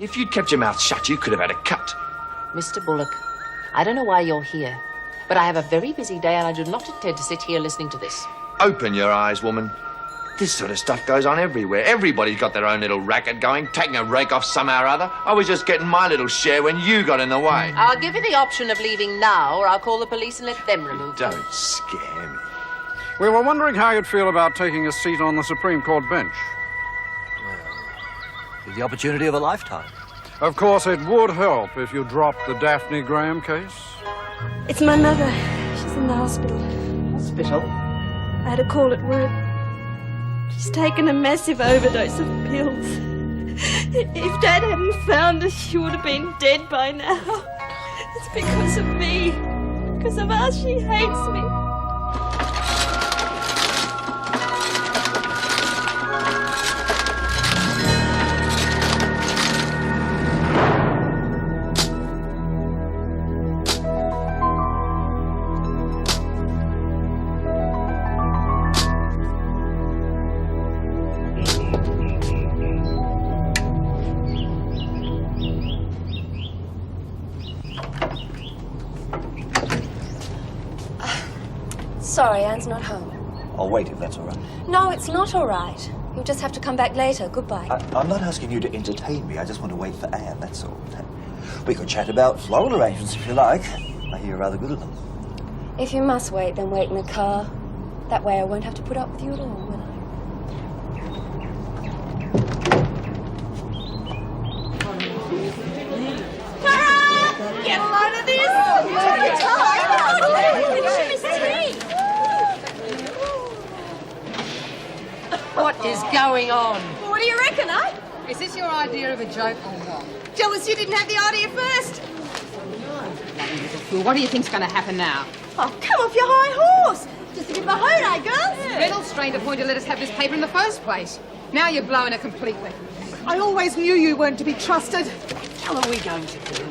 If you'd kept your mouth shut, you could have had a cut. Mr. Bullock, I don't know why you're here, but I have a very busy day and I do not intend to sit here listening to this. Open your eyes, woman. This sort of stuff goes on everywhere. Everybody's got their own little racket going, taking a rake off somehow or other. I was just getting my little share when you got in the way. I'll give you the option of leaving now, or I'll call the police and let them remove you. Don't scare me. We were wondering how you'd feel about taking a seat on the Supreme Court bench. Well, the opportunity of a lifetime. Of course, it would help if you dropped the Daphne Graham case. It's my mother. She's in the hospital. Hospital? I had a call at work. She's taken a massive overdose of pills. If Dad hadn't found her, she would have been dead by now. It's because of me. Because of us, she hates me. Sorry, Anne's not home. I'll wait if that's all right. No, it's not all right. You'll just have to come back later. Goodbye. I'm not asking you to entertain me. I just want to wait for Anne, that's all. We could chat about floral arrangements if you like. I hear you're rather good at them. If you must wait, then wait in the car. That way I won't have to put up with you at all, will I? Clara! Get a load of this! What is going on? What do you reckon, eh? Is this your idea of a joke or not? Jealous you didn't have the idea first. Well, what do you think's going to happen now? Oh, come off your high horse. Just a bit of a hoot, eh, girls? Reynolds strained a point to let us have this paper in the first place. Now you're blowing it completely. I always knew you weren't to be trusted. How are we going to do?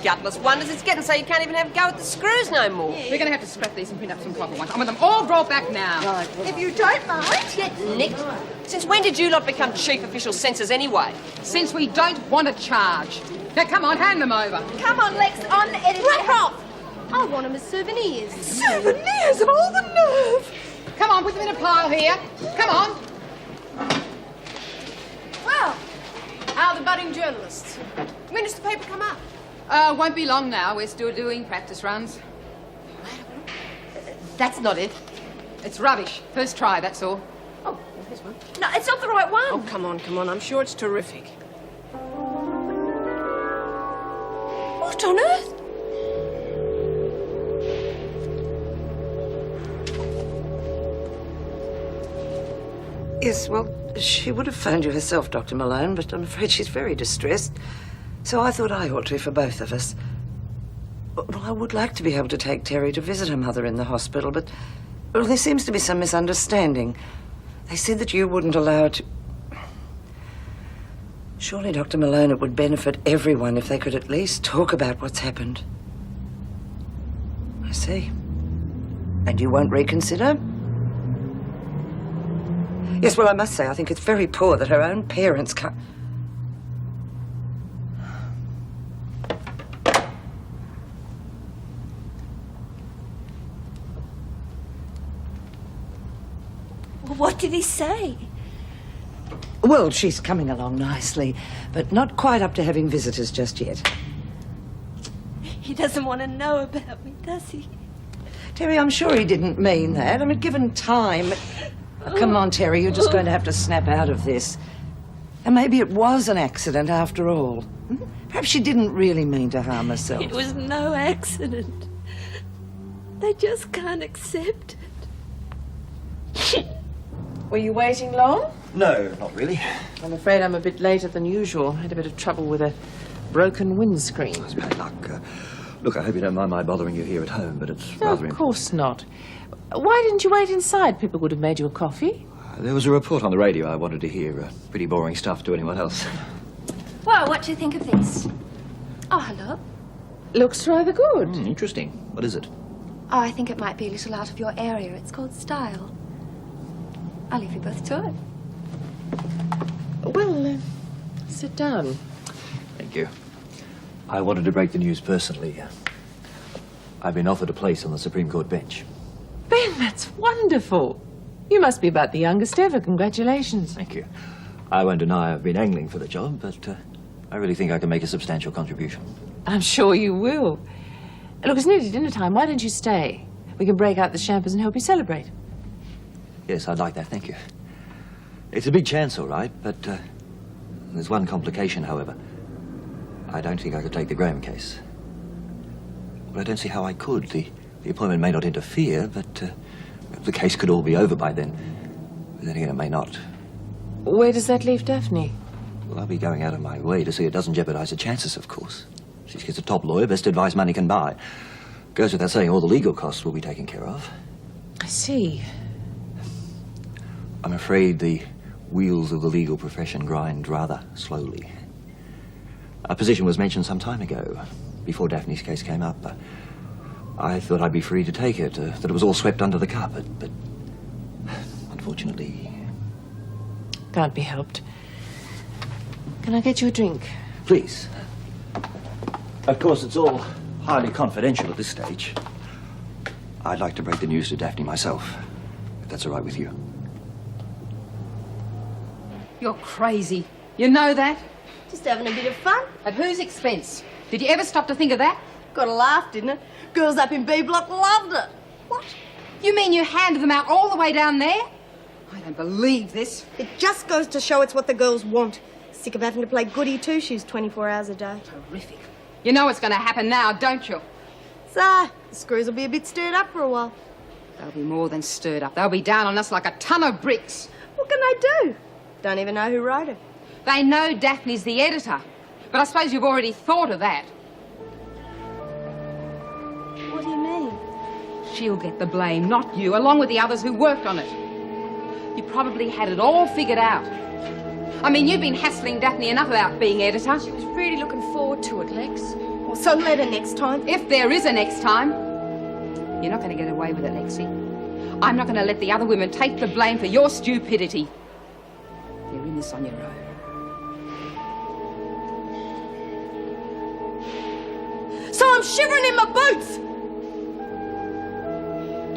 Gutless wonders, it's getting so you can't even have a go at the screws no more. We're going to have to scrap these and print up some proper ones. I want them all brought back now. Right. If you don't mind. Get nicked. Since when did you lot become chief official censors anyway? Since we don't want to charge. Now, come on, hand them over. Come on, Lex, on the editor. Back off! I want them as souvenirs. Souvenirs of all the nerve. Come on, put them in a pile here. Come on. Well, how are the budding journalists? When does the paper come out? Won't be long now. We're still doing practice runs. That's not it. It's rubbish. First try, that's all. Oh, here's one. No, it's not the right one. Oh, come on, come on. I'm sure it's terrific. What on earth? Yes, well, she would have phoned you herself, Dr. Malone, but I'm afraid she's very distressed. So I thought I ought to for both of us. Well, I would like to be able to take Terry to visit her mother in the hospital, but well, there seems to be some misunderstanding. They said that you wouldn't allow her to... Surely, Dr. Malone, it would benefit everyone if they could at least talk about what's happened. I see. And you won't reconsider? Yes, well, I must say, I think it's very poor that her own parents can't... What did he say? Well, she's coming along nicely, but not quite up to having visitors just yet. He doesn't want to know about me, does he? Terry, I'm sure he didn't mean that. I mean, given time... Oh, come on, Terry, you're just going to have to snap out of this. And maybe it was an accident after all. Perhaps she didn't really mean to harm herself. It was no accident. They just can't accept it. Were you waiting long? No, not really. I'm afraid I'm a bit later than usual. I had a bit of trouble with a broken windscreen. It's bad luck. Look, I hope you don't mind my bothering you here at home, but it's No, rather... of course not. Why didn't you wait inside? People would have made you a coffee. There was a report on the radio I wanted to hear. Pretty boring stuff to anyone else. Well, what do you think of this? Oh, hello. Looks rather good. Interesting. What is it? Oh, I think it might be a little out of your area. It's called Style. I'll leave you both to it. Well, sit down. Thank you. I wanted to break the news personally. I've been offered a place on the Supreme Court bench. Ben, that's wonderful. You must be about the youngest ever. Congratulations. Thank you. I won't deny I've been angling for the job, but I really think I can make a substantial contribution. I'm sure you will. Look, it's nearly dinner time. Why don't you stay? We can break out the champers and help you celebrate. Yes, I'd like that, thank you. It's a big chance, all right, but there's one complication, however. I don't think I could take the Graham case. Well, I don't see how I could. The appointment may not interfere, but the case could all be over by then. But then again, it may not. Where does that leave Daphne? Well, I'll be going out of my way to see it doesn't jeopardize her chances, of course. She's a top lawyer, best advice money can buy. Goes without saying, all the legal costs will be taken care of. I see. I'm afraid the wheels of the legal profession grind rather slowly. A position was mentioned some time ago, before Daphne's case came up. I thought I'd be free to take it, that it was all swept under the carpet, but unfortunately... Can't be helped. Can I get you a drink? Please. Of course, it's all highly confidential at this stage. I'd like to break the news to Daphne myself, if that's all right with you. You're crazy. You know that? Just having a bit of fun. At whose expense? Did you ever stop to think of that? Got a laugh, didn't it? Girls up in B Block loved it. What? You mean you handed them out all the way down there? I don't believe this. It just goes to show it's what the girls want. Sick of having to play goody two-shoes 24 hours a day. Terrific. You know what's going to happen now, don't you? So, the screws will be a bit stirred up for a while. They'll be more than stirred up. They'll be down on us like a ton of bricks. What can they do? Don't even know who wrote it. They know Daphne's the editor. But I suppose you've already thought of that. What do you mean? She'll get the blame, not you, along with the others who worked on it. You probably had it all figured out. I mean, you've been hassling Daphne enough about being editor. She was really looking forward to it, Lex. Well, so let her next time. If there is a next time. You're not going to get away with it, Lexie. I'm not going to let the other women take the blame for your stupidity. You're in this on your own. So I'm shivering in my boots!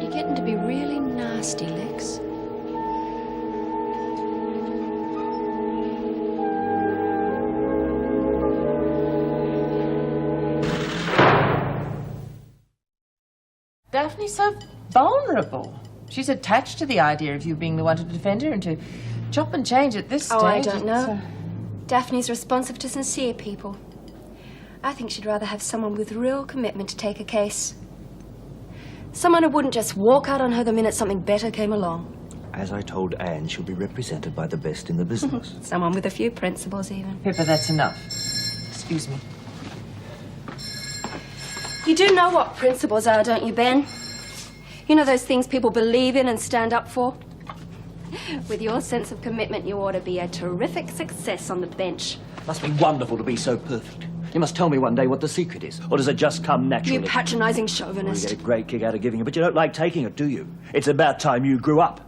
You're getting to be really nasty, Lex. Daphne's so vulnerable. She's attached to the idea of you being the one to defend her, and to chop and change at this stage... Oh, I don't know. Daphne's responsive to sincere people. I think she'd rather have someone with real commitment to take a case. Someone who wouldn't just walk out on her the minute something better came along. As I told Anne, she'll be represented by the best in the business. Someone with a few principles, even. Pippa, that's enough. Excuse me. You do know what principles are, don't you, Ben? You know those things people believe in and stand up for? With your sense of commitment, you ought to be a terrific success on the bench. Must be wonderful to be so perfect. You must tell me one day what the secret is, or does it just come naturally? You patronising You chauvinist. get a great kick out of giving it, but you don't like taking it, do you? It's about time you grew up.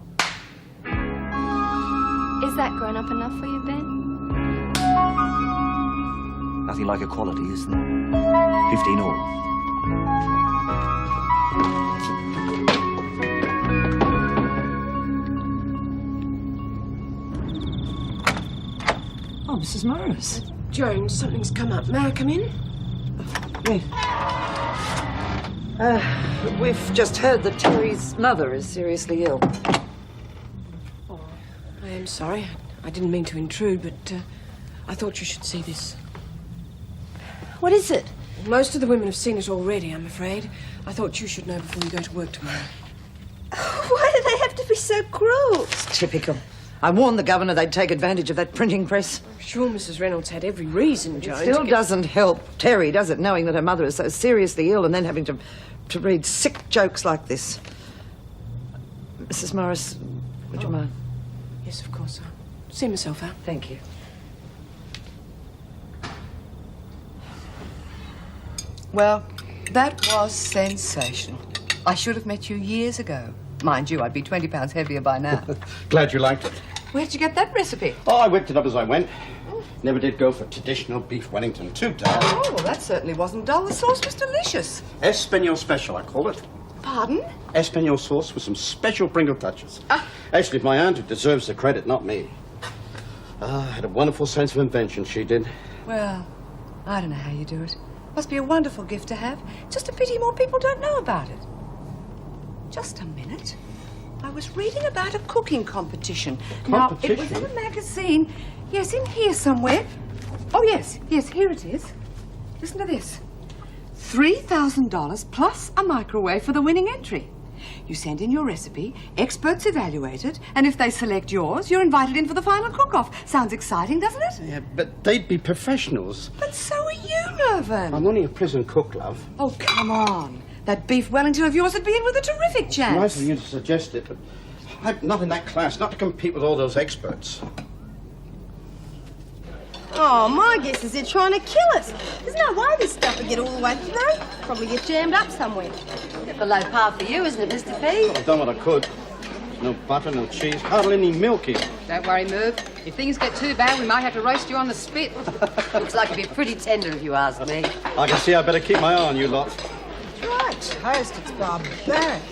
Is that grown up enough for you, Ben? Nothing like equality, is there? 15 all. Oh, Mrs. Morris. Jones, something's come up. May I come in? We've just heard that Terry's mother is seriously ill. Oh, I am sorry. I didn't mean to intrude, but I thought you should see this. What is it? Most of the women have seen it already, I'm afraid. I thought you should know before you go to work tomorrow. Why do they have to be so cruel? It's typical. I warned the governor they'd take advantage of that printing press. I'm sure Mrs. Reynolds had every reason, Jones. It still doesn't help Terry, does it, knowing that her mother is so seriously ill and then having to read sick jokes like this. Mrs. Morris, would you mind? Yes, of course. I'll see myself out. Thank you. Well, that was sensational. I should have met you years ago. Mind you, I'd be 20 pounds heavier by now. Glad you liked it. Where'd you get that recipe? Oh, I whipped it up as I went. Never did go for traditional beef Wellington. Too dull. Oh, well, that certainly wasn't dull. The sauce was delicious. Espanol special, I call it. Pardon? Espanol sauce with some special Pringle touches. Actually, it's my aunt who deserves the credit, not me. Had a wonderful sense of invention, she did. Well, I don't know how you do it. Must be a wonderful gift to have. Just a pity more people don't know about it. Just a minute. I was reading about a cooking competition. Now, it was in a magazine. Yes, in here somewhere. Oh, yes, here it is. Listen to this. $3,000 plus a microwave for the winning entry. You send in your recipe, experts evaluate it, and if they select yours, you're invited in for the final cook-off. Sounds exciting, doesn't it? Yeah, but they'd be professionals. But so are you, Mervyn. I'm only a prison cook, love. Oh, come on. That beef Wellington of yours would be in with a terrific chance. Nice of you to suggest it, but I'm not in that class, not to compete with all those experts. Oh, my guess is they're trying to kill us. There's no way this stuff will get all the way through. Probably get jammed up somewhere. Bit below par for you, isn't it, Mr. P? I've done what I could. No butter, no cheese, hardly any milk here. Don't worry, Merv. If things get too bad, we might have to roast you on the spit. Looks like it'd be pretty tender if you ask me. I can see I better keep my eye on you lot. Right, toast, it's barbaric.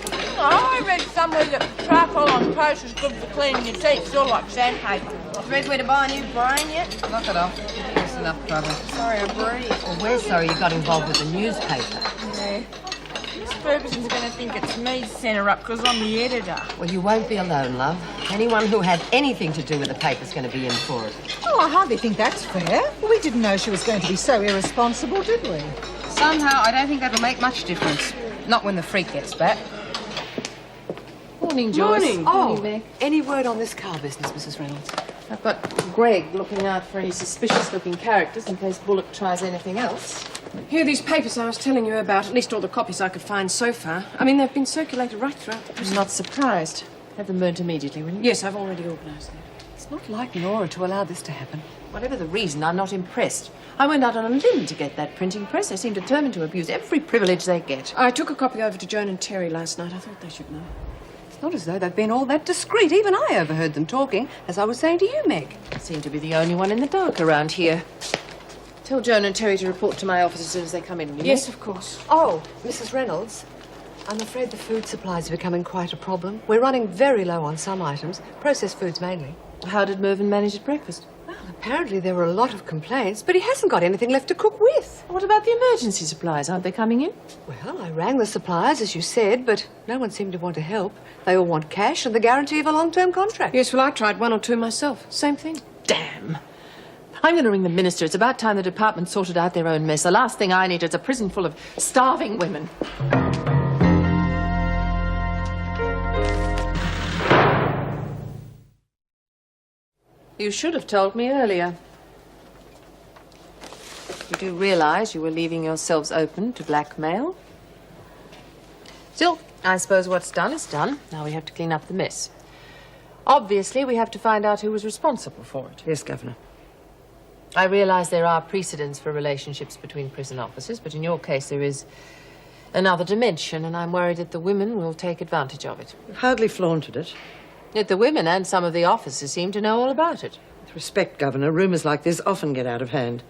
I read somewhere that charcoal on toast is good for cleaning your teeth, sort of like sandpaper. Read where to buy a new brain yet? Knock it off. That's enough trouble. Sorry, I breathe. Well, we're sorry you got involved with the newspaper. Yeah. Miss Ferguson's going to think it's me to send her up because I'm the editor. Well, you won't be alone, love. Anyone who had anything to do with the paper's going to be in for it. Oh, I hardly think that's fair. We didn't know she was going to be so irresponsible, did we? Somehow, I don't think that'll make much difference. Not when the freak gets back. Morning, Joyce. Morning. Oh, Meg. any word on this car business, Mrs. Reynolds? I've got Greg looking out for any suspicious-looking characters in case Bullock tries anything else. Here are these papers I was telling you about, at least all the copies I could find so far. I mean, they've been circulated right throughout the prison. I'm not surprised. Have them burnt immediately, will you? Yes, I've already organised that. It's not like Laura to allow this to happen. Whatever the reason, I'm not impressed. I went out on a limb to get that printing press. They seem determined to abuse every privilege they get. I took a copy over to Joan and Terry last night. I thought they should know. It's not as though they've been all that discreet. Even I overheard them talking, as I was saying to you, Meg. I seem to be the only one in the dark around here. Tell Joan and Terry to report to my office as soon as they come in, will you? Yes, of course. Oh, Mrs. Reynolds, I'm afraid the food supplies are becoming quite a problem. We're running very low on some items, processed foods mainly. How did Mervyn manage at breakfast? Well, apparently there were a lot of complaints, but he hasn't got anything left to cook with. What about the emergency supplies? Aren't they coming in? Well, I rang the suppliers, as you said, but no one seemed to want to help. They all want cash and the guarantee of a long-term contract. Yes, well, I tried one or two myself. Same thing. Damn. I'm going to ring the minister. It's about time the department sorted out their own mess. The last thing I need is a prison full of starving women. You should have told me earlier. You do realise you were leaving yourselves open to blackmail? Still, I suppose what's done is done. Now we have to clean up the mess. Obviously, we have to find out who was responsible for it. Yes, Governor. I realise there are precedents for relationships between prison officers, but in your case there is another dimension, and I'm worried that the women will take advantage of it. You've hardly flaunted it. Yet the women and some of the officers seem to know all about it. With respect, Governor, rumours like this often get out of hand.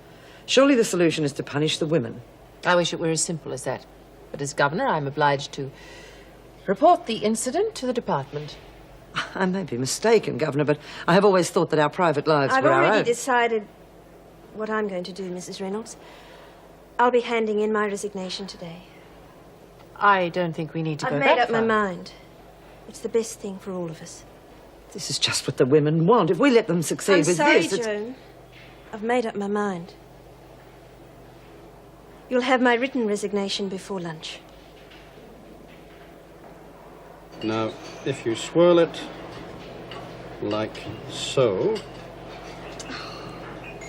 Surely the solution is to punish the women. I wish it were as simple as that. But as Governor, I'm obliged to report the incident to the department. I may be mistaken, Governor, but I have always thought that our private lives I've were our already own. decided what I'm going to do, Mrs. Reynolds. I'll be handing in my resignation today. I don't think we need to go I've that made up my far. mind. It's the best thing for all of us. This is just what the women want. If we let them succeed I'm with sorry, this, it's... Joan. I've made up my mind. You'll have my written resignation before lunch. Now, if you swirl it like so...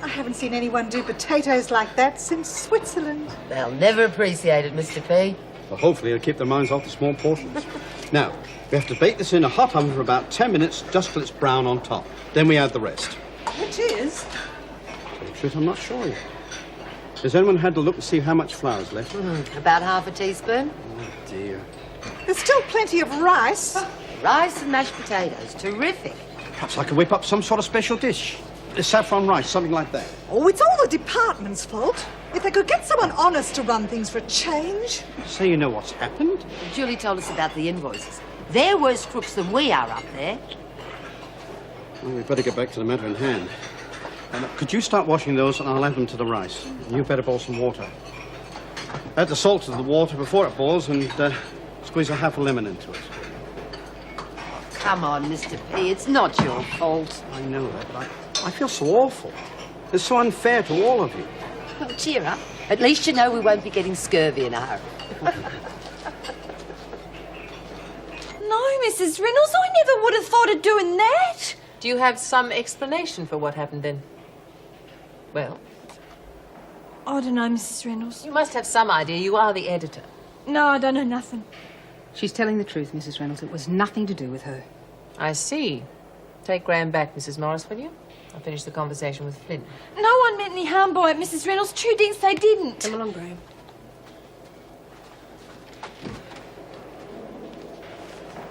I haven't seen anyone do potatoes like that since Switzerland. They'll never appreciate it, Mr. P. Well, hopefully it'll keep their minds off the small portions. Now, we have to bake this in a hot oven for about 10 minutes, just till it's brown on top. Then we add the rest. Which is? For the truth, I'm not sure yet. Has anyone had to look and see how much flour's left? About half a teaspoon. Oh, dear. There's still plenty of rice. Rice and mashed potatoes. Terrific. Perhaps I could whip up some sort of special dish. saffron rice, something like that. Oh, it's all the department's fault. If they could get someone honest to run things for a change. So you know what's happened? Julie told us about the invoices. They're worse crooks than we are up there. Well, we'd better get back to the matter in hand. Could you start washing those and I'll add them to the rice? And you better boil some water. Add the salt to the water before it boils and squeeze a half a lemon into it. Come on, Mr. P, it's not your fault. I know that, but I feel so awful. It's so unfair to all of you. Well, cheer up. At least you know we won't be getting scurvy in a hurry. No, Mrs. Reynolds, I never would have thought of doing that. Do you have some explanation for what happened then? Well? I don't know, Mrs. Reynolds. You must have some idea. You are the editor. No, I don't know nothing. She's telling the truth, Mrs. Reynolds. It was nothing to do with her. I see. Take Graham back, Mrs. Morris, will you? I'll finish the conversation with Flynn. No one meant any harm by it, Mrs. Reynolds. True dinks they didn't. Come along, Graham.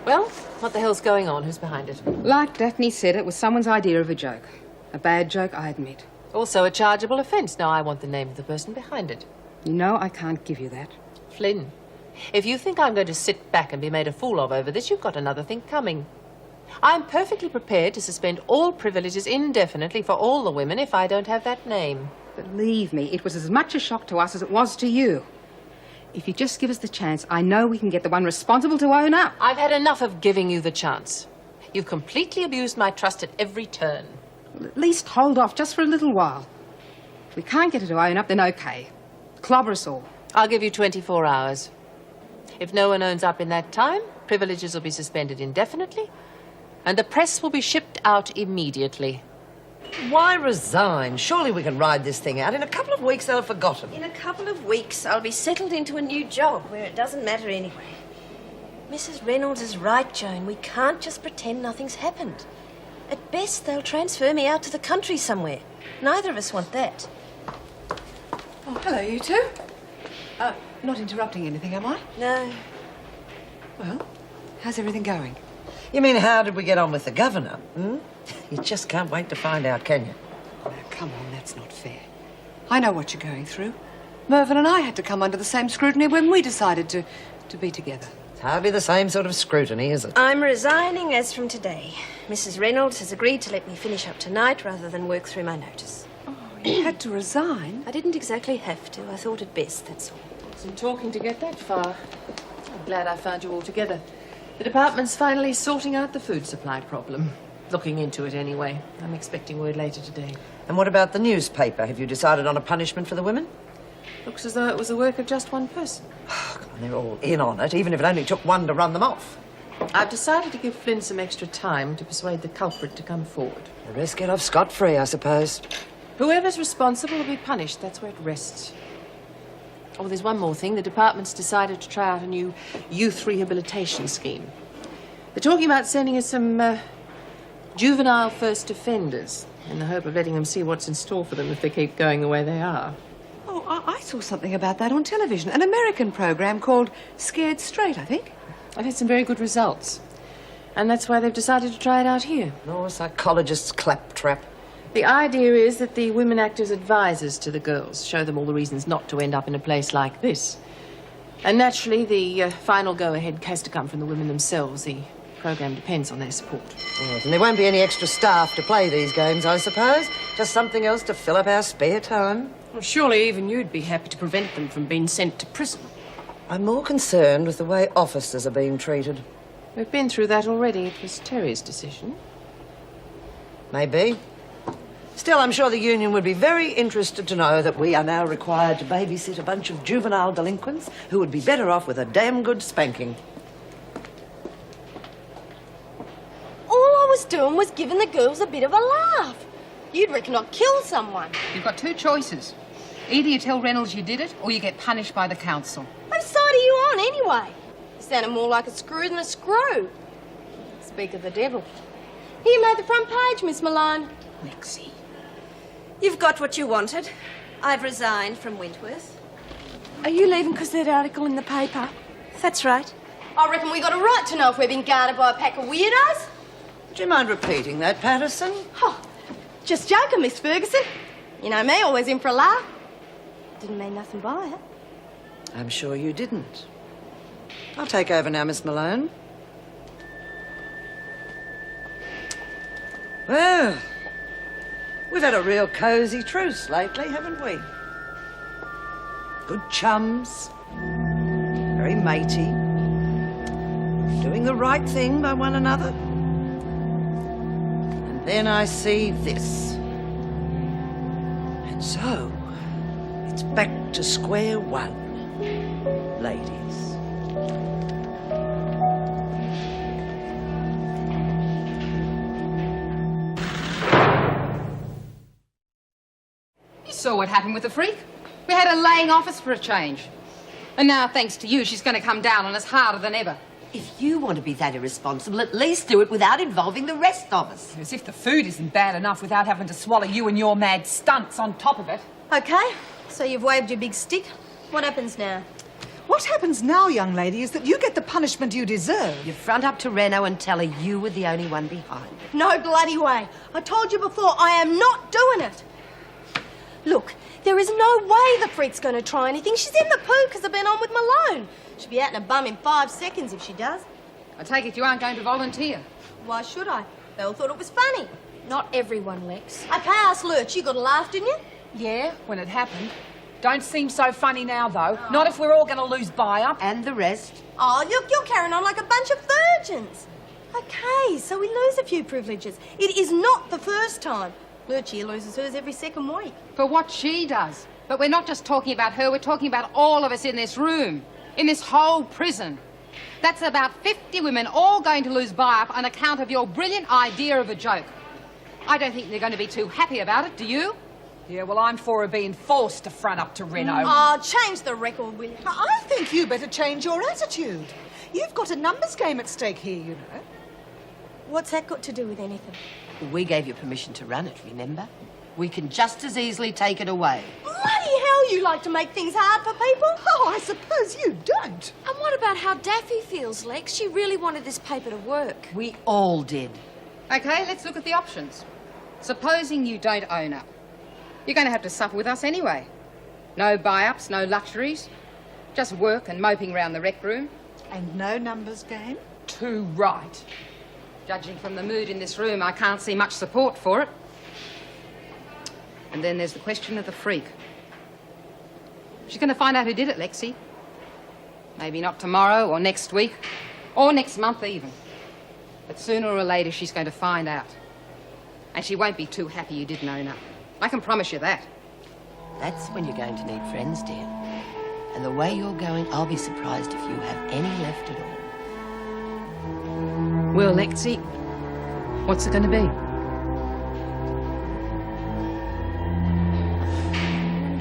Well, what the hell's going on? Who's behind it? Like Daphne said, it was someone's idea of a joke. A bad joke, I admit. Also a chargeable offence. Now I want the name of the person behind it. You know I can't give you that. Flynn, if you think I'm going to sit back and be made a fool of over this, you've got another thing coming. I'm perfectly prepared to suspend all privileges indefinitely for all the women if I don't have that name. Believe me, it was as much a shock to us as it was to you. If you just give us the chance, I know we can get the one responsible to own up. I've had enough of giving you the chance. You've completely abused my trust at every turn. Well, at least hold off just for a little while. If we can't get her to own up, then okay. Clobber us all. I'll give you 24 hours. If no one owns up in that time, privileges will be suspended indefinitely, and the press will be shipped out immediately. Why resign? Surely we can ride this thing out. In a couple of weeks, they'll have forgotten. In a couple of weeks, I'll be settled into a new job where it doesn't matter anyway. Mrs. Reynolds is right, Joan. We can't just pretend nothing's happened. At best, they'll transfer me out to the country somewhere. Neither of us want that. Oh, hello, you two. Not interrupting anything, am I? No. Well, how's everything going? You mean, how did we get on with the governor? You just can't wait to find out, can you? Now, come on, that's not fair. I know what you're going through. Mervyn and I had to come under the same scrutiny when we decided to be together. It's hardly the same sort of scrutiny, is it? I'm resigning as from today. Mrs. Reynolds has agreed to let me finish up tonight rather than work through my notice. Oh, you had to resign? I didn't exactly have to. I thought it best, that's all. Wasn't talking to get that far. I'm glad I found you all together. The department's finally sorting out the food supply problem. Looking into it anyway. I'm expecting word later today. And what about the newspaper? Have you decided on a punishment for the women? Looks as though it was the work of just one person. Oh, come on, they're all in on it, even if it only took one to run them off. I've decided to give Flynn some extra time to persuade the culprit to come forward. The rest get off scot-free, I suppose. Whoever's responsible will be punished. That's where it rests. Oh, there's one more thing. The department's decided to try out a new youth rehabilitation scheme. They're talking about sending us some juvenile first offenders in the hope of letting them see what's in store for them if they keep going the way they are. Oh, I saw something about that on television. An American program called Scared Straight, I think. I've had some very good results. And that's why they've decided to try it out here. Oh, psychologist's claptrap. The idea is that the women act as advisors to the girls, show them all the reasons not to end up in a place like this. And naturally, the final go-ahead has to come from the women themselves. The program depends on their support. Yes, and there won't be any extra staff to play these games, I suppose. Just something else to fill up our spare time. Well, surely even you'd be happy to prevent them from being sent to prison. I'm more concerned with the way officers are being treated. We've been through that already. It was Terry's decision. Maybe. Still, I'm sure the union would be very interested to know that we are now required to babysit a bunch of juvenile delinquents who would be better off with a damn good spanking. All I was doing was giving the girls a bit of a laugh. You'd reckon I'd kill someone. You've got two choices. Either you tell Reynolds you did it, or you get punished by the council. What side are you on, anyway? You sounded more like a screw than a screw. Speak of the devil. He made the front page, Miss Malone. Lexie. You've got what you wanted. I've resigned from Wentworth. Are you leaving because of that article in the paper? That's right. I reckon we got a right to know if we've been guarded by a pack of weirdos. Do you mind repeating that, Patterson? Oh, Just joking, Miss Ferguson. You know me, always in for a laugh. Didn't mean nothing by it. I'm sure you didn't. I'll take over now, Miss Malone. Well, we've had a real cosy truce lately, haven't we? Good chums, very matey, doing the right thing by one another. And then I see this. And so, it's back to square one, ladies. You saw what happened with the freak. We had her laying office for a change. And now, thanks to you, she's going to come down on us harder than ever. If you want to be that irresponsible, at least do it without involving the rest of us. As if the food isn't bad enough without having to swallow you and your mad stunts on top of it. Okay, so you've waved your big stick. What happens now? What happens now, young lady, is that you get the punishment you deserve. You front up to Reno and tell her you were the only one behind it. No bloody way. I told you before, I am not doing it. Look, there is no way the freak's going to try anything. She's in the poo because I've been on with Malone. She'll be out in a bum in 5 seconds if she does. I take it you aren't going to volunteer. Why should I? They all thought it was funny. Not everyone, Lex. Okay, ask Lurch. You got a laugh, didn't you? Yeah, when it happened. Don't seem so funny now, though. Not if we're all going to lose buy-up. And the rest. Oh, you're carrying on like a bunch of virgins. Okay, so we lose a few privileges. It is not the first time. Lurch here loses hers every second week. For what she does. But we're not just talking about her, we're talking about all of us in this room. In this whole prison. That's about 50 women all going to lose buy-up on account of your brilliant idea of a joke. I don't think they're going to be too happy about it, do you? Yeah, well, I'm for her being forced to front up to Reno. Oh, change the record, will you? I think you better change your attitude. You've got a numbers game at stake here, you know. What's that got to do with anything? We gave you permission to run it, remember? We can just as easily take it away. Bloody hell, you like to make things hard for people. Oh, I suppose you don't. And what about how Daffy feels, Lex? She really wanted this paper to work. We all did. Okay, let's look at the options. Supposing you don't own up. You're going to have to suffer with us anyway. No buy-ups, no luxuries. Just work and moping around the rec room. And no numbers game? Too right. Judging from the mood in this room, I can't see much support for it. And then there's the question of the freak. She's going to find out who did it, Lexie. Maybe not tomorrow or next week or next month even. But sooner or later she's going to find out. And she won't be too happy you didn't own up. I can promise you that. That's when you're going to need friends, dear. And the way you're going, I'll be surprised if you have any left at all. Well, Lexie, what's it going to be?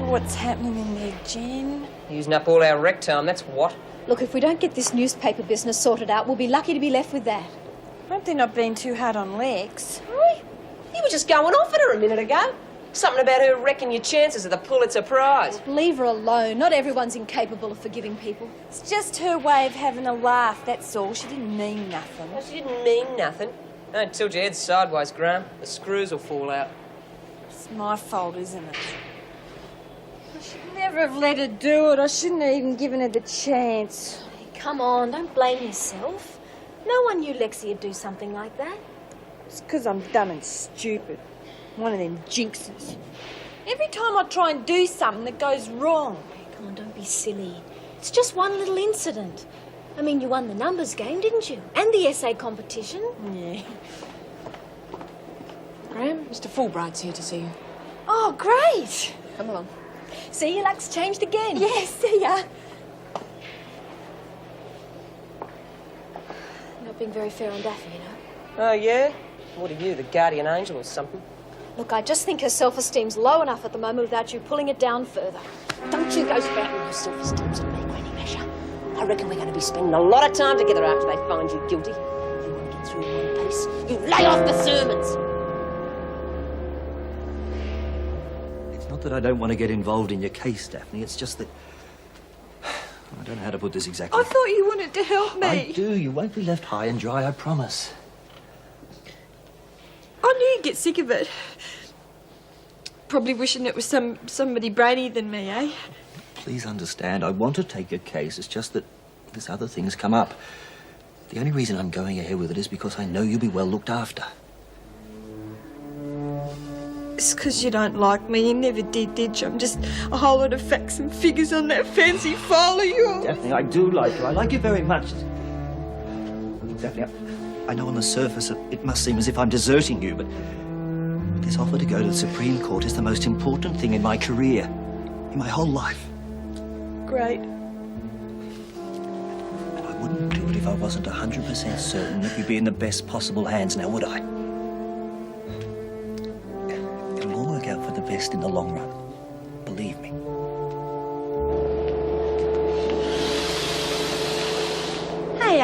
What's happening in there, Jen? Using up all our rec time, that's what. Look, if we don't get this newspaper business sorted out, we'll be lucky to be left with that. I hope they're not being too hard on Lex. You were just going off at her a minute ago. Something about her wrecking your chances of the Pulitzer Prize. Leave her alone. Not everyone's incapable of forgiving people. It's just her way of having a laugh, that's all. She didn't mean nothing. Well, she didn't mean nothing. Don't tilt your head sideways, Graham. The screws will fall out. It's my fault, isn't it? I should never have let her do it. I shouldn't have even given her the chance. Come on, don't blame yourself. No one knew Lexie would do something like that. It's because I'm dumb and stupid. One of them jinxes. Every time I try and do something, it goes wrong. Come on, don't be silly. It's just one little incident. I mean, you won the numbers game, didn't you? And the essay competition. Yeah. Graham, Mr. Fulbright's here to see you. Oh, great. Come along. See, your luck's changed again. Yes, see ya. Not being very fair on Daffy, you know. Oh, yeah? What are you, the guardian angel or something? Look, I just think her self-esteem's low enough at the moment without you pulling it down further. Don't you go spouting your self-esteems at me, Granny Masher. I reckon we're going to be spending a lot of time together after they find you guilty. You want to get through in one piece, you lay off the sermons. It's not that I don't want to get involved in your case, Daphne. It's just that... I don't know how to put this exactly. I thought you wanted to help me. I do. You won't be left high and dry, I promise. I knew you'd get sick of it. Probably wishing it was somebody brainier than me, eh? Please understand, I want to take your case. It's just that this other thing has come up. The only reason I'm going ahead with it is because I know you'll be well looked after. It's because you don't like me. You never did you? I'm just a whole lot of facts and figures on that fancy file of yours. Daphne, I do like you. I like you very much. Daphne, I know on the surface it must seem as if I'm deserting you, but this offer to go to the Supreme Court is the most important thing in my career, in my whole life. Great. And I wouldn't do it if I wasn't 100% certain that you'd be in the best possible hands now, would I? It'll all work out for the best in the long run. Believe me. Hey,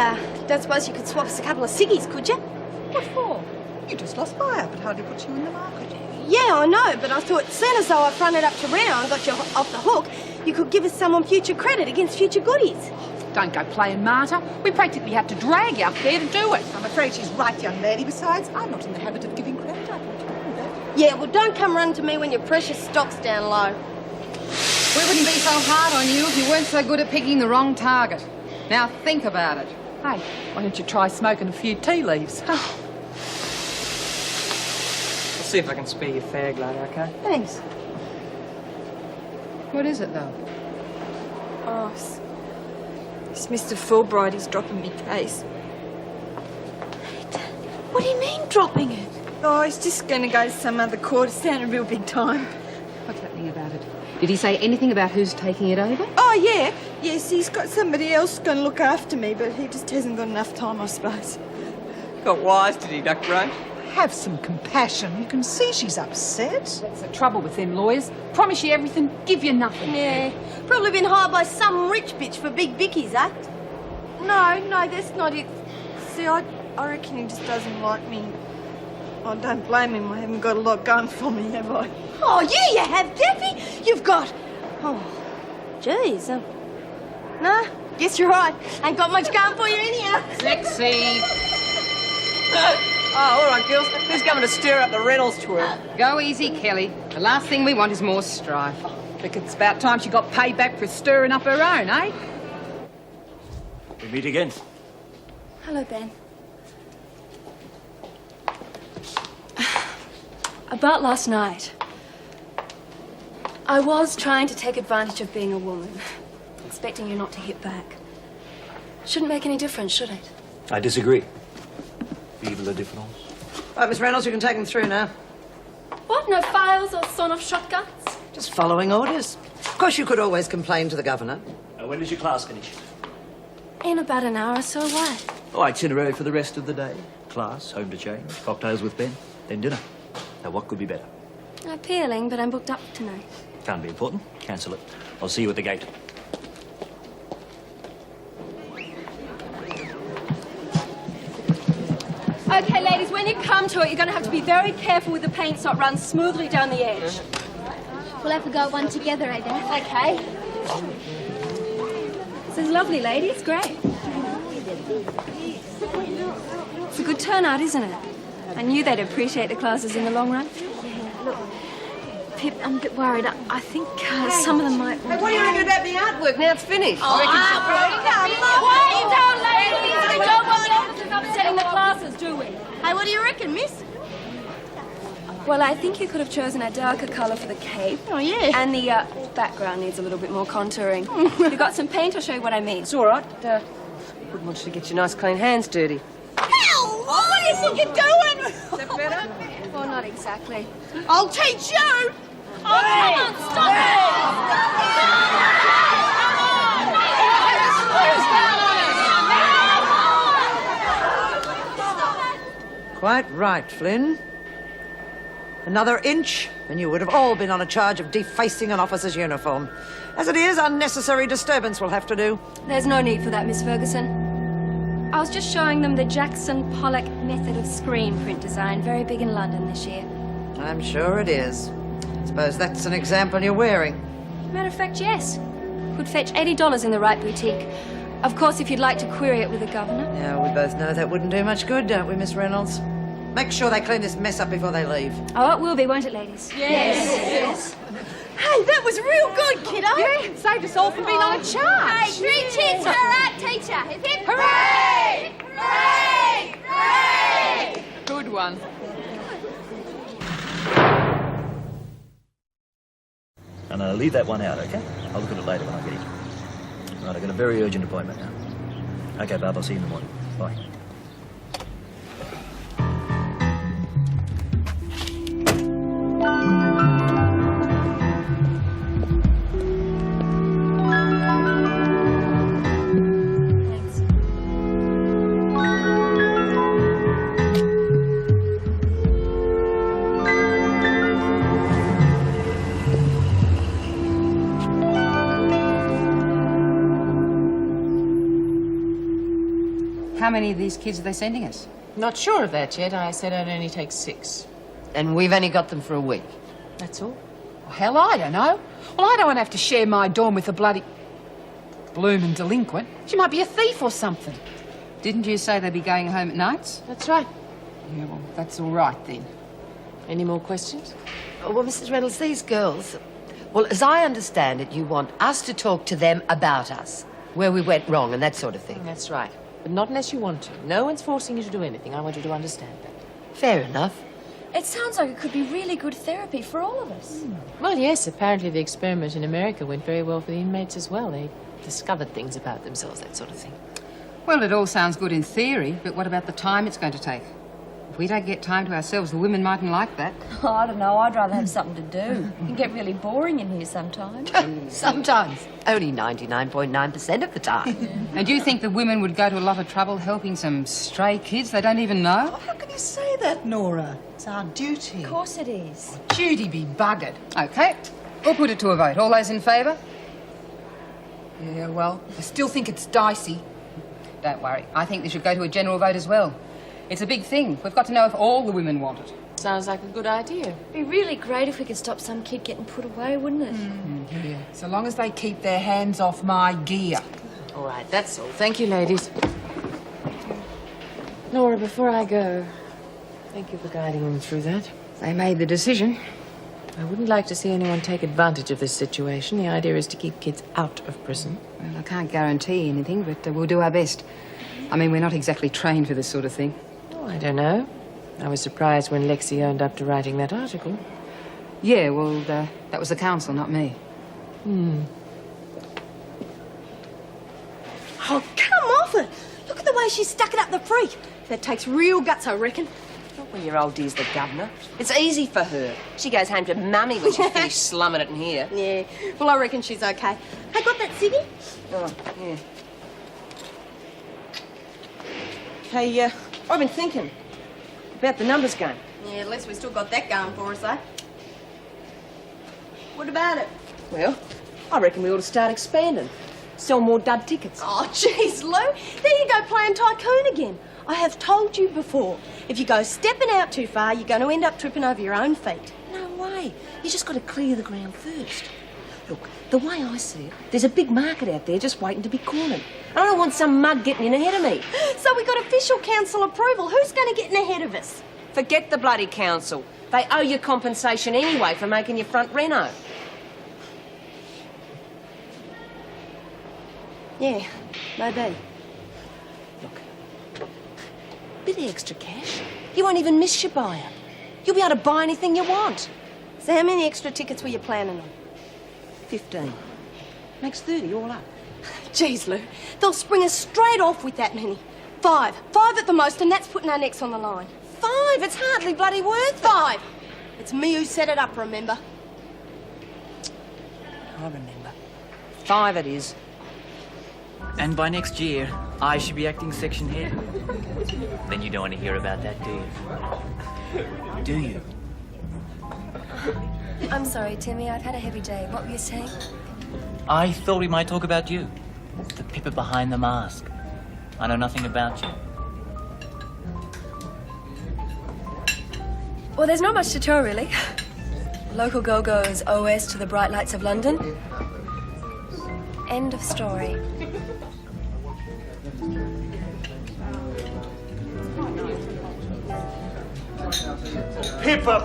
don't suppose you could swap us a couple of ciggies, could you? What for? You just lost fire, but hardly put you in the market. Yeah, I know, but I thought soon as though I fronted up to Reno and got you off the hook, you could give us some on future credit against future goodies. Don't go playing martyr. We practically had to drag you up there to do it. I'm afraid she's right, young lady. Besides, I'm not in the habit of giving credit. I want you to know that. Yeah, well, don't come running to me when your precious stock's down low. We wouldn't be so hard on you if you weren't so good at picking the wrong target. Now think about it. Hey, why don't you try smoking a few tea leaves? I'll see if I can spare your fag later, okay? Thanks. What is it, though? Oh, it's Mr. Fulbright. He's dropping me case. What do you mean, dropping it? Oh, he's just going to go to some other court. It's sounding real big time. What's happening about it? Did he say anything about who's taking it over? Oh, yeah. Yes, he's got somebody else going to look after me, but he just hasn't got enough time, I suppose. Got wise, did he, Duck Road? Have some compassion. You can see she's upset. That's the trouble with them lawyers. Promise you everything, give you nothing. Yeah, probably been hired by some rich bitch for big bickies, eh? No, that's not it. See, I reckon he just doesn't like me. I don't blame him. I haven't got a lot going for me, have I? Oh, yeah, you have, Daffy. You've got... Oh, jeez. Nah, guess you're right. Ain't got much going for you anyhow. Lexie. Oh, all right, girls. Who's coming to stir up the Reynolds tour? Go easy, Kelly. The last thing we want is more strife. Think it's about time she got paid back for stirring up her own, eh? We meet again. Hello, Ben. About last night. I was trying to take advantage of being a woman, expecting you not to hit back. Shouldn't make any difference, should it? I disagree. Evil a different. Right, Miss Reynolds, you can take them through now. What? No files or sawn-off shotguns? Just following orders. Of course, you could always complain to the governor. When does your class finish? In about an hour or so, why? Oh, itinerary for the rest of the day. Class, home to change, cocktails with Ben, then dinner. Now, what could be better? Appealing, but I'm booked up tonight. Can't be important. Cancel it. I'll see you at the gate. Okay, ladies, when you come to it, you're going to have to be very careful with the paint so it runs smoothly down the edge. We'll have to go one together, eh, Dad? Okay. This is lovely, lady. It's great. It's a good turnout, isn't it? I knew they'd appreciate the classes in the long run. Look, Pip, I'm a bit worried. I think some of them might... Hey, what do you reckon about the artwork now it's finished? Oh, wait down, ladies! We don't want the officers upsetting the classes, do we? Hey, what do you reckon, miss? Well, I think you could have chosen a darker colour for the cape. Oh, yeah. And the background needs a little bit more contouring. You've got some paint, I'll show you what I mean. It's all right. Wouldn't want you to get your nice clean hands dirty. Ow! What do you think you're doing? Is that better? Well, not exactly. I'll teach you! Oh, come on, stop it! Quite right, Flynn. Another inch, and you would have all been on a charge of defacing an officer's uniform. As it is, unnecessary disturbance will have to do. There's no need for that, Miss Ferguson. I was just showing them the Jackson Pollock method of screen print design, very big in London this year. I'm sure it is. Suppose that's an example you're wearing. Matter of fact, yes. Could fetch $80 in the right boutique. Of course, if you'd like to query it with the governor. Yeah, we both know that wouldn't do much good, don't we, Miss Reynolds? Make sure they clean this mess up before they leave. Oh, it will be, won't it, ladies? Yes. Hey, that was real good, kiddo. Yeah, saved us all from being on a charge. Hey, 3 cheers for our art teacher. Hip, hip. Hooray! Hooray! Hooray! Good one. And I'll leave that one out, okay? I'll look at it later when I get in. Right, I've got a very urgent appointment now. Okay, Barb, I'll see you in the morning. Bye. How many of these kids are they sending us? Not sure of that yet. I said I'd only take 6. And we've only got them for a week. That's all. Well, hell, I don't know. Well, I don't want to have to share my dorm with a bloody bloomin' delinquent. She might be a thief or something. Didn't you say they'd be going home at nights? That's right. Yeah, well, that's all right then. Any more questions? Well, Mrs. Reynolds, these girls... Well, as I understand it, you want us to talk to them about us, where we went wrong and that sort of thing. That's right. But not unless you want to. No one's forcing you to do anything. I want you to understand that. Fair enough. It sounds like it could be really good therapy for all of us. Well, yes, apparently the experiment in America went very well for the inmates as well. They discovered things about themselves, that sort of thing. Well, it all sounds good in theory, but what about the time it's going to take? If we don't get time to ourselves, the women mightn't like that. Oh, I don't know. I'd rather have something to do. It can get really boring in here sometimes. Sometimes. Only 99.9% of the time. And do you think the women would go to a lot of trouble helping some stray kids they don't even know? Oh, how can you say that, Nora? It's our duty. Of course it is. Judy be buggered. OK, we'll put it to a vote. All those in favour? Yeah, well, I still think it's dicey. Don't worry. I think they should go to a general vote as well. It's a big thing. We've got to know if all the women want it. Sounds like a good idea. It'd be really great if we could stop some kid getting put away, wouldn't it? Yeah, so long as they keep their hands off my gear. All right, that's all. Thank you, ladies. Nora, before I go, thank you for guiding them through that. They made the decision. I wouldn't like to see anyone take advantage of this situation. The idea is to keep kids out of prison. Well, I can't guarantee anything, but we'll do our best. I mean, we're not exactly trained for this sort of thing. Oh, I don't know. I was surprised when Lexie owned up to writing that article. Yeah, well, that was the council, not me. Oh, come off it. Look at the way she stuck it up the freak. That takes real guts, I reckon. Not when your old dear's the governor. It's easy for her. She goes home to Mummy when she's finished slumming it in here. Yeah, well, I reckon she's okay. Hey, got that ciggy? Oh, yeah. Hey, I've been thinking about the numbers game. Yeah, at least we still got that going for us, though. What about it? Well, I reckon we ought to start expanding. Sell more dud tickets. Oh, jeez, Lou. There you go playing tycoon again. I have told you before, if you go stepping out too far, you're going to end up tripping over your own feet. No way. You just got to clear the ground first. Look, the way I see it, there's a big market out there just waiting to be cornered. I don't want some mug getting in ahead of me. So we got official council approval. Who's going to get in ahead of us? Forget the bloody council. They owe you compensation anyway for making your front reno. Yeah, maybe. Bit of extra cash. You won't even miss your buy-up. You'll be able to buy anything you want. So how many extra tickets were you planning on? 15. Makes 30 all up. Jeez, Lou, they'll spring us straight off with that many. 5. 5 at the most, and that's putting our necks on the line. 5? It's hardly bloody worth 5. It's me who set it up, remember? I remember. 5 it is. And by next year, I should be acting section head. Then you don't want to hear about that, do you? Do you? I'm sorry, Timmy. I've had a heavy day. What were you saying? I thought we might talk about you. The pippa behind the mask. I know nothing about you. Well, there's not much to tell, really. Local go-go's OS to the bright lights of London. End of story. Pippa,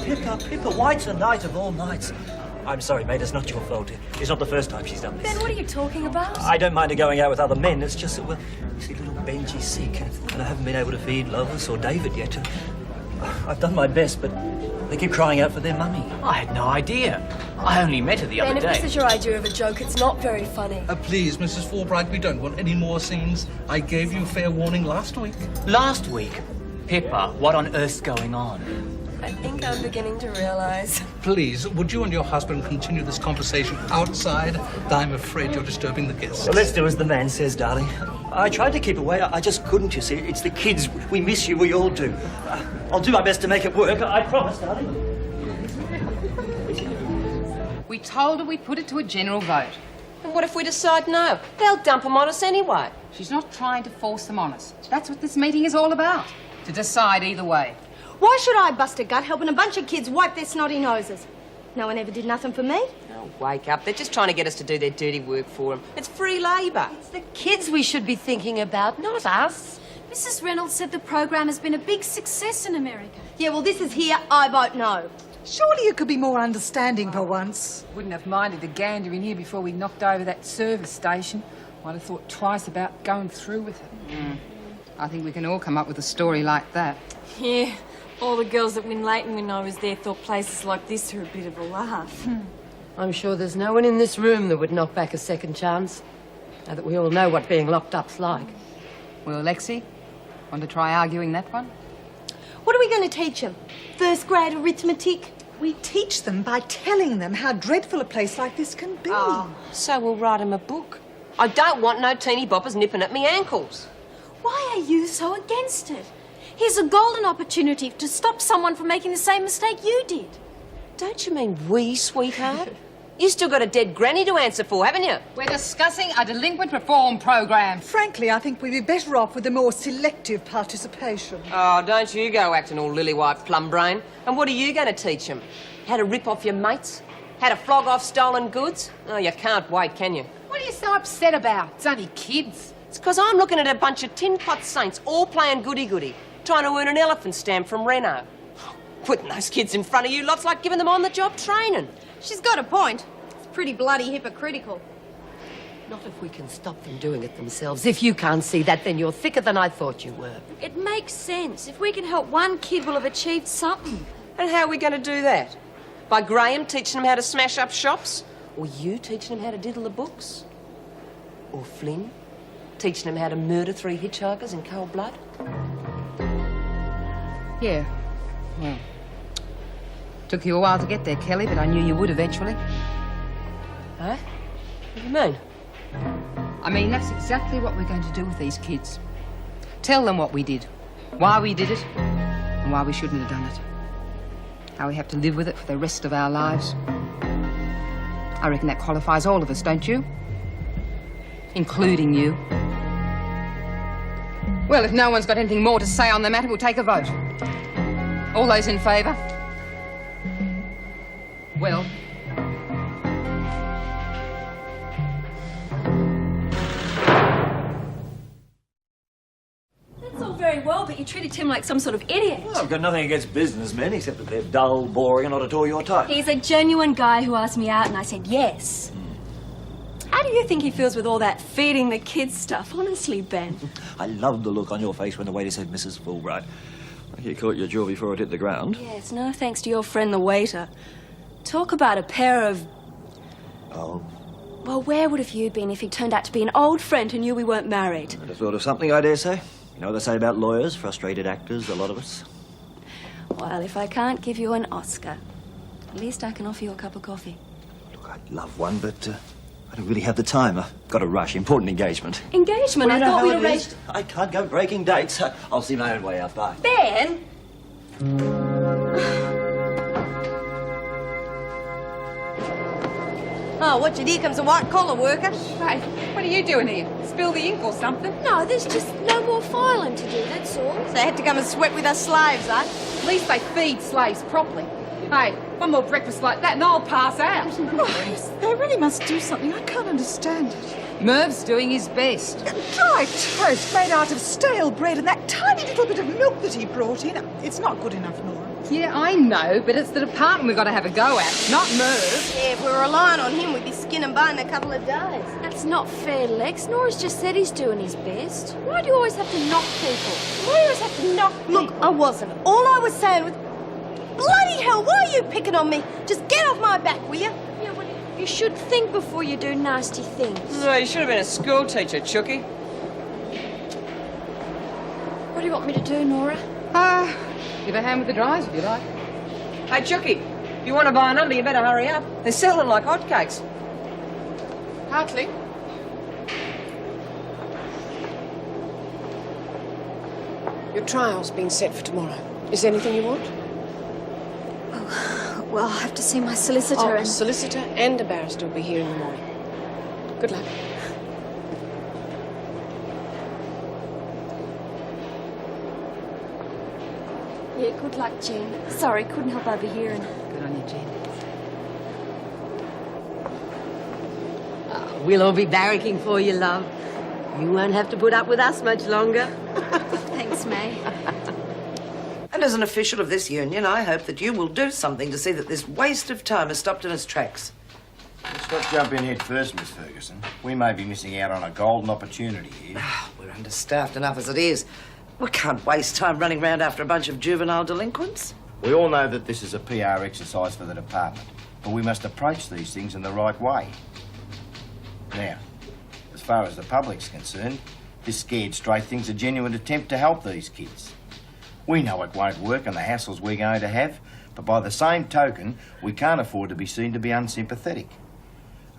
why tonight of all nights? I'm sorry, mate, it's not your fault. It's not the first time she's done this. Ben, what are you talking about? I don't mind her going out with other men. It's just that, well, you see, little Benji's sick, and I haven't been able to feed Lois or David yet. I've done my best, but they keep crying out for their mummy. I had no idea. I only met her the other Ben, if day. this is your idea of a joke, it's not very funny. Please, Mrs. Fulbright, we don't want any more scenes. I gave you fair warning last week. Last week? Pippa, what on earth's going on? I think I'm beginning to realise. Please, would you and your husband continue this conversation outside? I'm afraid you're disturbing the guests. Well, let's do as the man says, darling. I tried to keep away. I just couldn't, you see. It's the kids. We miss you. We all do. I'll do my best to make it work. I promise, darling. We told her we'd put it to a general vote. And what if we decide no? They'll dump them on us anyway. She's not trying to force them on us. That's what this meeting is all about. To decide either way. Why should I bust a gut helping a bunch of kids wipe their snotty noses? No one ever did nothing for me. Oh, wake up. They're just trying to get us to do their dirty work for them. It's free labour. It's the kids we should be thinking about, not us. Mrs. Reynolds said the program has been a big success in America. Yeah, well, this is here. I vote no. Surely you could be more understanding for once. Wouldn't have minded the gander in here before we knocked over that service station. Might have thought twice about going through with it. I think we can all come up with a story like that. Yeah, all the girls that win Leighton when I was there thought places like this were a bit of a laugh. I'm sure there's no one in this room that would knock back a second chance. Now that we all know what being locked up's like. Well, Lexie, want to try arguing that one? What are we going to teach them? First grade arithmetic? We teach them by telling them how dreadful a place like this can be. Oh, so we'll write them a book. I don't want no teeny boppers nipping at me ankles. Why are you so against it? Here's a golden opportunity to stop someone from making the same mistake you did. Don't you mean we, sweetheart? You still got a dead granny to answer for, haven't you? We're discussing a delinquent reform program. Frankly, I think we'd be better off with a more selective participation. Oh, don't you go acting all lily-white plum brain. And what are you going to teach them? How to rip off your mates? How to flog off stolen goods? Oh, you can't wait, can you? What are you so upset about? It's only kids. It's because I'm looking at a bunch of tin-pot saints all playing goody-goody, trying to earn an elephant stamp from Renault. Putting those kids in front of you lot's like giving them on-the-job training. She's got a point. It's pretty bloody hypocritical. Not if we can stop them doing it themselves. If you can't see that, then you're thicker than I thought you were. It makes sense. If we can help one kid, we'll have achieved something. And how are we going to do that? By Graham teaching them how to smash up shops? Or you teaching them how to diddle the books? Or Flynn teaching them how to murder 3 hitchhikers in cold blood? Yeah, well, took you a while to get there, Kelly, but I knew you would eventually. Huh? What do you mean? I mean, that's exactly what we're going to do with these kids. Tell them what we did, why we did it, and why we shouldn't have done it. How we have to live with it for the rest of our lives. I reckon that qualifies all of us, don't you? Including you. Well, if no one's got anything more to say on the matter, we'll take a vote. All those in favour? Well. That's all very well, but you treated Tim like some sort of idiot. Well, I've got nothing against businessmen, except that they're dull, boring, and not at all your type. He's a genuine guy who asked me out, and I said yes. How do you think he feels with all that feeding the kids stuff? Honestly, Ben. I loved the look on your face when the waiter said Mrs. Fulbright. You caught your jaw before it hit the ground. Yes, no thanks to your friend the waiter. Talk about a pair of... Oh, Well, where would have you been if he turned out to be an old friend who knew we weren't married? I'd have thought of something, I dare say. You know what they say about lawyers, frustrated actors, a lot of us. Well, if I can't give you an Oscar, at least I can offer you a cup of coffee. Look, I'd love one, but I don't really have the time. I've got a rush, important engagement. Engagement? Well, I you know thought how we'd it arranged... is. I can't go breaking dates. I'll see my own way out. Bye. Ben! Oh, watch it. Here comes a white-collar worker. Hey, what are you doing here? Spill the ink or something? No, there's just no more filing to do, that's all. So they had to come and sweat with us slaves, eh? At least they feed slaves properly. Hey, one more breakfast like that and I'll pass out. They really must do something. I can't understand it. Merv's doing his best. Dry toast made out of stale bread and that tiny little bit of milk that he brought in. It's not good enough, Nora. Yeah, I know, but it's the department we've got to have a go at, not Merv. Yeah, if we were relying on him, we'd be skin and bone in a couple of days. That's not fair, Lex. Nora's just said he's doing his best. Why do you always have to knock people? Why do you always have to knock people? Look, I wasn't. All I was saying was... Bloody hell, why are you picking on me? Just get off my back, will you? Yeah, well, you should think before you do nasty things. No, you should have been a school teacher, Chucky. What do you want me to do, Nora? Give a hand with the dries if you like. Hey, Chucky, if you want to buy a number, you better hurry up. They're selling like hotcakes. Hartley? Your trial's been set for tomorrow. Is there anything you want? Oh, well, I'll have to see my solicitor Oh, and... a solicitor and a barrister will be here in the morning. Good luck. Yeah, good luck, Jean. Sorry, couldn't help overhearing. Good on you, Jean. We'll all be barracking for you, love. You won't have to put up with us much longer. Thanks, May. And as an official of this union, I hope that you will do something to see that this waste of time is stopped in its tracks. Let's not jump in head first, Miss Ferguson. We may be missing out on a golden opportunity here. We're understaffed enough as it is. We can't waste time running around after a bunch of juvenile delinquents. We all know that this is a PR exercise for the department, but we must approach these things in the right way. Now, as far as the public's concerned, this scared straight thing's a genuine attempt to help these kids. We know it won't work and the hassles we're going to have, but by the same token, we can't afford to be seen to be unsympathetic.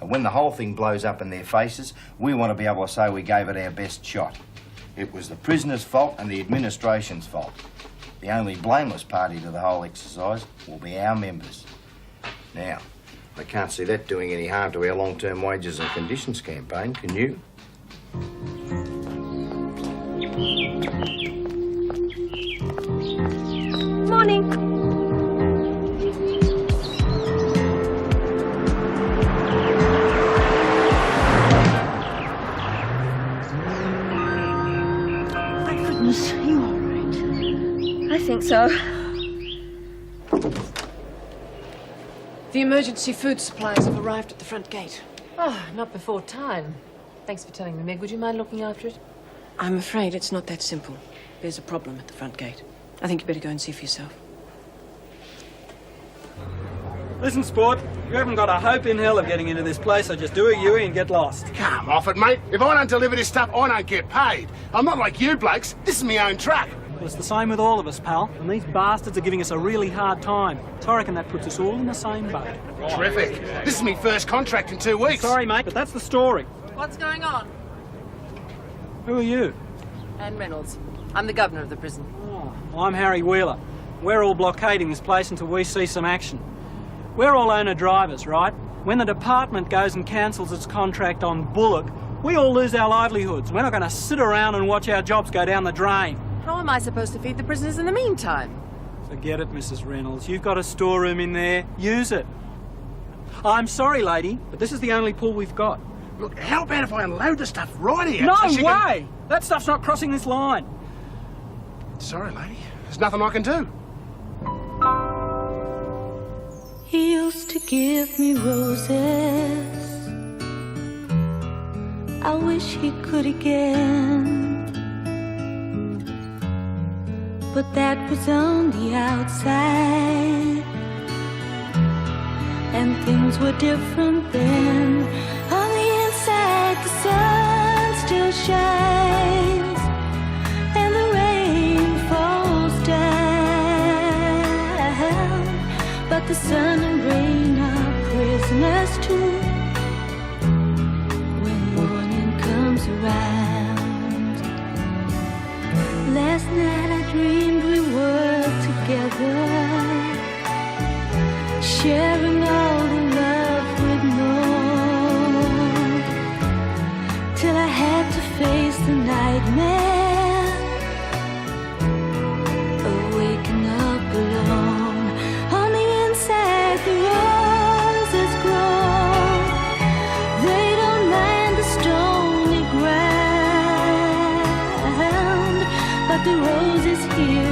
And when the whole thing blows up in their faces, we want to be able to say we gave it our best shot. It was the prisoner's fault and the administration's fault. The only blameless party to the whole exercise will be our members. Now, I can't see that doing any harm to our long-term wages and conditions campaign, can you? Morning. Are you all right? I think so. The emergency food supplies have arrived at the front gate. Oh, not before time. Thanks for telling me, Meg. Would you mind looking after it? I'm afraid it's not that simple. There's a problem at the front gate. I think you better go and see for yourself. Listen, sport, you haven't got a hope in hell of getting into this place, so just do a Yui and get lost. Come off it, mate. If I don't deliver this stuff, I don't get paid. I'm not like you blokes. This is my own truck. Well, it's the same with all of us, pal, and these bastards are giving us a really hard time. So I reckon that puts us all in the same boat. Terrific. This is my first contract in 2 weeks. Sorry, mate, but that's the story. What's going on? Who are you? Anne Reynolds. I'm the governor of the prison. Oh, I'm Harry Wheeler. We're all blockading this place until we see some action. We're all owner-drivers, right? When the department goes and cancels its contract on Bullock, we all lose our livelihoods. We're not going to sit around and watch our jobs go down the drain. How am I supposed to feed the prisoners in the meantime? Forget it, Mrs. Reynolds. You've got a storeroom in there. Use it. I'm sorry, lady, but this is the only pool we've got. Look, how about if I unload the stuff right here? No so she way! That stuff's not crossing this line. Sorry, lady. There's nothing I can do. He used to give me roses. I wish he could again. But that was on the outside, and things were different then. On the inside, the sun still shines, and the rain falls down. But the sun and rain are prisoners too when morning comes around. Last night I dreamed we were together, sharing all the love we'd known, till I had to face the nightmare of waking up alone. On the inside the roses grow, they don't mind the stony ground, but the roses here